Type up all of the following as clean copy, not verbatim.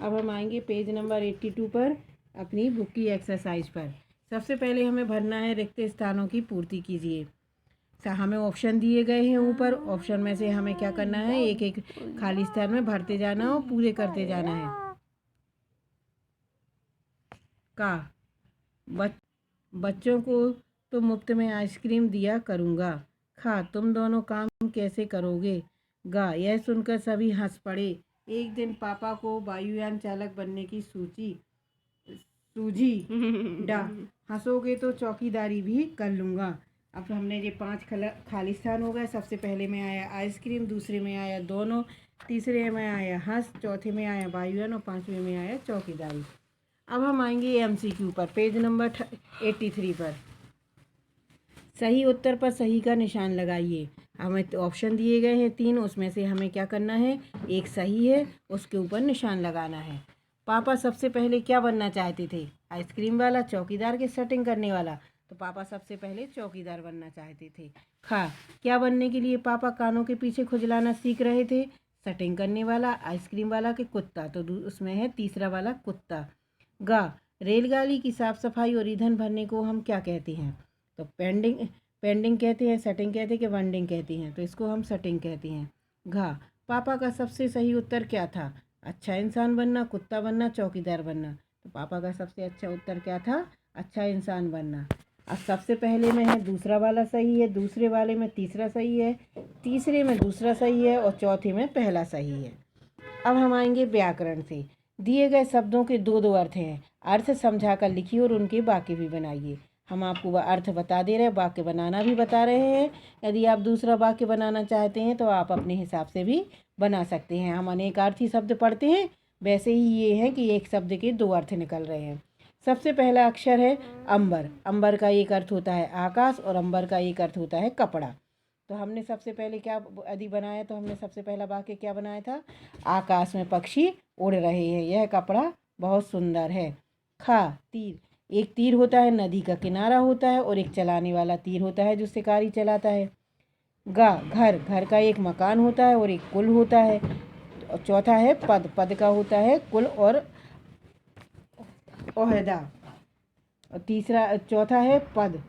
अब हम आएंगे पेज नंबर 82 पर, अपनी बुक की एक्सरसाइज पर। सबसे पहले हमें भरना है रिक्त स्थानों की पूर्ति कीजिए। हमें ऑप्शन दिए गए हैं ऊपर, ऑप्शन में से हमें क्या करना है, एक एक खाली स्थान में भरते जाना और पूरे करते जाना है। का बच्चों को तो मुफ्त में आइसक्रीम दिया करूँगा। खा तुम दोनों काम कैसे करोगे। गा यह सुनकर सभी हंस पड़े। एक दिन पापा को वायुयान चालक बनने की सूझी। डा हंसोगे तो चौकीदारी भी कर लूँगा। अब हमने ये 5 खाली स्थान हो गए। सबसे पहले में आया आइसक्रीम, दूसरे में आया दोनों, तीसरे में आया हंस, चौथे में आया वायुयान और 5वें में आया चौकीदारी। अब हम आएंगे MCQ पर, पेज नंबर 83 पर। सही उत्तर पर सही का निशान लगाइए। हमें तो ऑप्शन दिए गए हैं 3, उसमें से हमें क्या करना है, एक सही है, उसके ऊपर निशान लगाना है। पापा सबसे पहले क्या बनना चाहते थे, आइसक्रीम वाला, चौकीदार के सेटिंग करने वाला। तो पापा सबसे पहले चौकीदार बनना चाहते थे। खा क्या बनने के लिए पापा कानों के पीछे खुजलाना सीख रहे थे, सेटिंग करने वाला, आइसक्रीम वाला के कुत्ता। तो उसमें है तीसरा वाला कुत्ता। गा रेलगाड़ी की साफ सफाई और ईंधन भरने को हम क्या कहते हैं। तो पेंडिंग कहते हैं, सेटिंग कहते हैं कि वंडिंग कहती हैं। तो इसको हम सेटिंग कहते हैं। घा पापा का सबसे सही उत्तर क्या था, अच्छा इंसान बनना, कुत्ता बनना, चौकीदार बनना। तो पापा का सबसे अच्छा उत्तर क्या था, अच्छा इंसान बनना। अब सबसे पहले में है दूसरा वाला सही है, दूसरे वाले में तीसरा सही है, तीसरे में दूसरा सही है और चौथे में पहला सही है। अब हम आएंगे व्याकरण से। दिए गए शब्दों के दो दो अर्थ हैं, अर्थ समझाकर लिखिए और उनके वाक्य भी बनाइए। हम आपको वह अर्थ बता दे रहे हैं, वाक्य बनाना भी बता रहे हैं। यदि आप दूसरा वाक्य बनाना चाहते हैं तो आप अपने हिसाब से भी बना सकते हैं। हम अनेकार्थी शब्द पढ़ते हैं, वैसे ही ये है कि एक शब्द के दो अर्थ निकल रहे हैं। सबसे पहला अक्षर है अंबर। अंबर का एक अर्थ होता है आकाश और अंबर का एक अर्थ होता है कपड़ा। तो हमने सबसे पहले क्या यदि बनाया, तो हमने सबसे पहला वाक्य क्या बनाया था, आकाश में पक्षी उड़ रहे हैं, यह कपड़ा बहुत सुंदर है। खा तीर, एक तीर होता है नदी का किनारा होता है और एक चलाने वाला तीर होता है जो शिकारी चलाता है। गा घर, घर का एक मकान होता है और एक कुल होता है। और चौथा है पद, पद का होता है कुल और ओहदा। और चौथा है पद,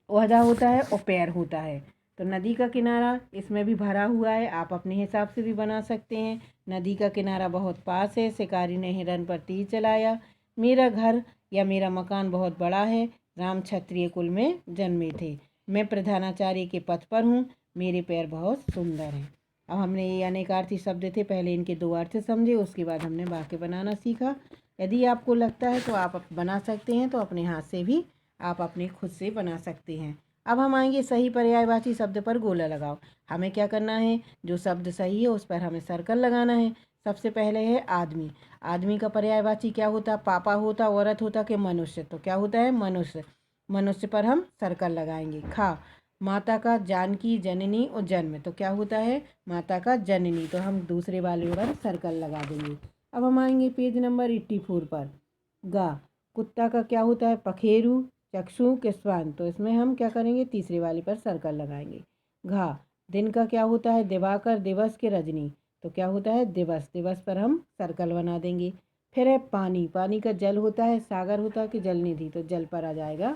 ओहदा होता है और पैर होता है। तो नदी का किनारा इसमें भी भरा हुआ है, आप अपने हिसाब से भी बना सकते हैं। नदी का किनारा बहुत पास है, शिकारी ने हिरन पर तीर चलाया। मेरा घर या मेरा मकान बहुत बड़ा है, राम क्षत्रिय कुल में जन्मे थे। मैं प्रधानाचार्य के पद पर हूँ, मेरे पैर बहुत सुंदर हैं। अब हमने ये अनेकार्थी शब्द थे, पहले इनके दो अर्थ समझे, उसके बाद हमने वाक्य बनाना सीखा। यदि आपको लगता है तो आप बना सकते हैं, तो अपने हाथ से भी आप अपने खुद से बना सकते हैं। अब हम आएंगे सही पर्यायवाची शब्द पर गोला लगाओ। हमें क्या करना है, जो शब्द सही है उस पर हमें सर्कल लगाना है। सबसे पहले है आदमी। आदमी का पर्यायवाची क्या होता, पापा होता, औरत होता कि मनुष्य। तो क्या होता है मनुष्य, मनुष्य पर हम सर्कल लगाएंगे। खा माता का जानकी, जननी और जन्म। तो क्या होता है माता का जननी, तो हम दूसरे वाले पर सर्कल लगा देंगे। अब हम आएंगे पेज नंबर 84 पर। गा कुत्ता का क्या होता है पखेरु, चक्षु के स्वान। तो इसमें हम क्या करेंगे, तीसरे वाले पर सर्कल लगाएंगे। घा दिन का क्या होता है दिवाकर, दिवस के रजनी। तो क्या होता है दिवस, दिवस पर हम सर्कल बना देंगे। फिर है पानी, पानी का जल होता है सागर होता है कि जल निधि। तो जल पर आ जाएगा,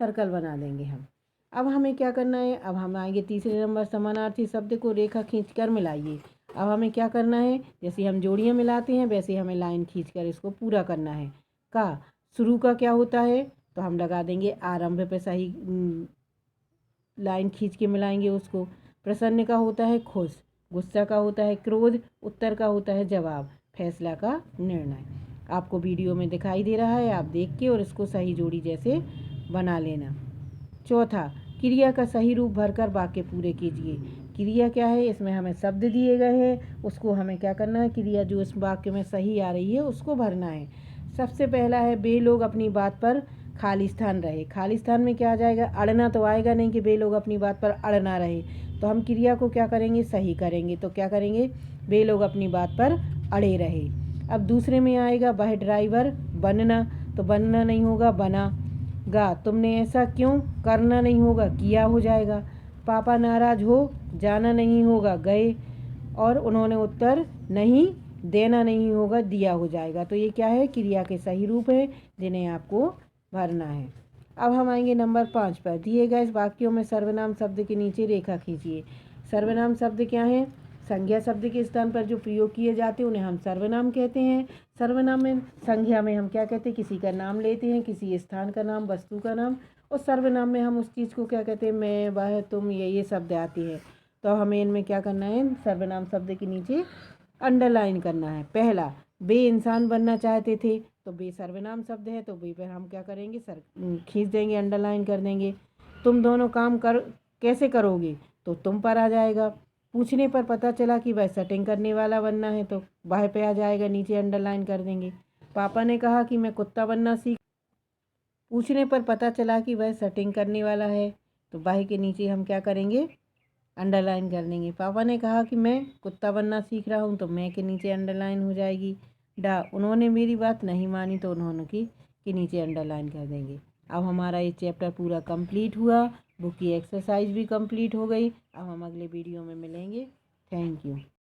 सर्कल बना देंगे हम। अब हमें क्या करना है, अब हम आएंगे तीसरे नंबर समानार्थी शब्द को रेखा खींचकर मिलाइए। अब हमें क्या करना है, जैसे हम जोड़ियाँ मिलाते हैं वैसे हमें लाइन खींचकर इसको पूरा करना है। का शुरू का क्या होता है, तो हम लगा देंगे आरंभ पे सही लाइन खींच के मिलाएंगे उसको। प्रसन्न का होता है खुश, गुस्सा का होता है क्रोध, उत्तर का होता है जवाब, फैसला का निर्णय। आपको वीडियो में दिखाई दे रहा है, आप देख के और इसको सही जोड़ी जैसे बना लेना। चौथा क्रिया का सही रूप भरकर वाक्य पूरे कीजिए। क्रिया क्या है, इसमें हमें शब्द दिए गए हैं, उसको हमें क्या करना है, क्रिया जो इस वाक्य में सही आ रही है उसको भरना है। सबसे पहला है वे लोग अपनी बात पर खाली स्थान रहे। खाली स्थान में क्या आ जाएगा, अड़ना तो आएगा नहीं कि वे लोग अपनी बात पर अड़ ना रहे। तो हम क्रिया को क्या करेंगे, सही करेंगे। तो क्या करेंगे, वे लोग अपनी बात पर अड़े रहे। अब दूसरे में आएगा वह ड्राइवर बनना। तो बनना नहीं होगा बना। गा तुमने ऐसा क्यों, करना नहीं होगा किया हो जाएगा। पापा नाराज हो जाना नहीं होगा गए। और उन्होंने उत्तर नहीं देना नहीं होगा, दिया हो जाएगा। तो ये क्या है, क्रिया के सही रूप है जिन्हें आपको भरना है। अब हम आएंगे नंबर 5 पर। दिए गए इस वाक्यों में सर्वनाम शब्द के नीचे रेखा खींचिए। सर्वनाम शब्द क्या है, संज्ञा शब्द के स्थान पर जो प्रयोग किए जाते हैं उन्हें हम सर्वनाम कहते हैं। सर्वनाम में, संज्ञा में हम क्या कहते हैं, किसी का नाम लेते हैं, किसी स्थान का नाम, वस्तु का नाम। और सर्वनाम में हम उस चीज़ को क्या कहते हैं, मैं, वह, तुम, ये शब्द आती है। तो हमें इनमें क्या करना है, सर्वनाम शब्द के नीचे अंडरलाइन करना है। पहला, वे इंसान बनना चाहते थे, तो वे सर्वनाम शब्द है, तो वे पर हम क्या करेंगे, खींच देंगे, अंडरलाइन कर देंगे। तुम दोनों काम कैसे करोगे, तो तुम पर आ जाएगा। पूछने पर पता चला कि वह सेटिंग करने वाला बनना है, तो वह पे आ जाएगा, नीचे अंडरलाइन कर देंगे। पापा ने कहा कि मैं कुत्ता बनना सीख, पूछने पर पता चला कि वह सेटिंग करने वाला है, तो वह के नीचे हम क्या करेंगे, अंडरलाइन कर देंगे। पापा ने कहा कि मैं कुत्ता बनना सीख रहा हूँ, तो मैं के नीचे अंडरलाइन हो जाएगी। उन्होंने मेरी बात नहीं मानी, तो उन्होंने की के नीचे अंडरलाइन कर देंगे। अब हमारा ये चैप्टर पूरा कंप्लीट हुआ, बुक की एक्सरसाइज भी कंप्लीट हो गई। अब हम अगले वीडियो में मिलेंगे। Thank you.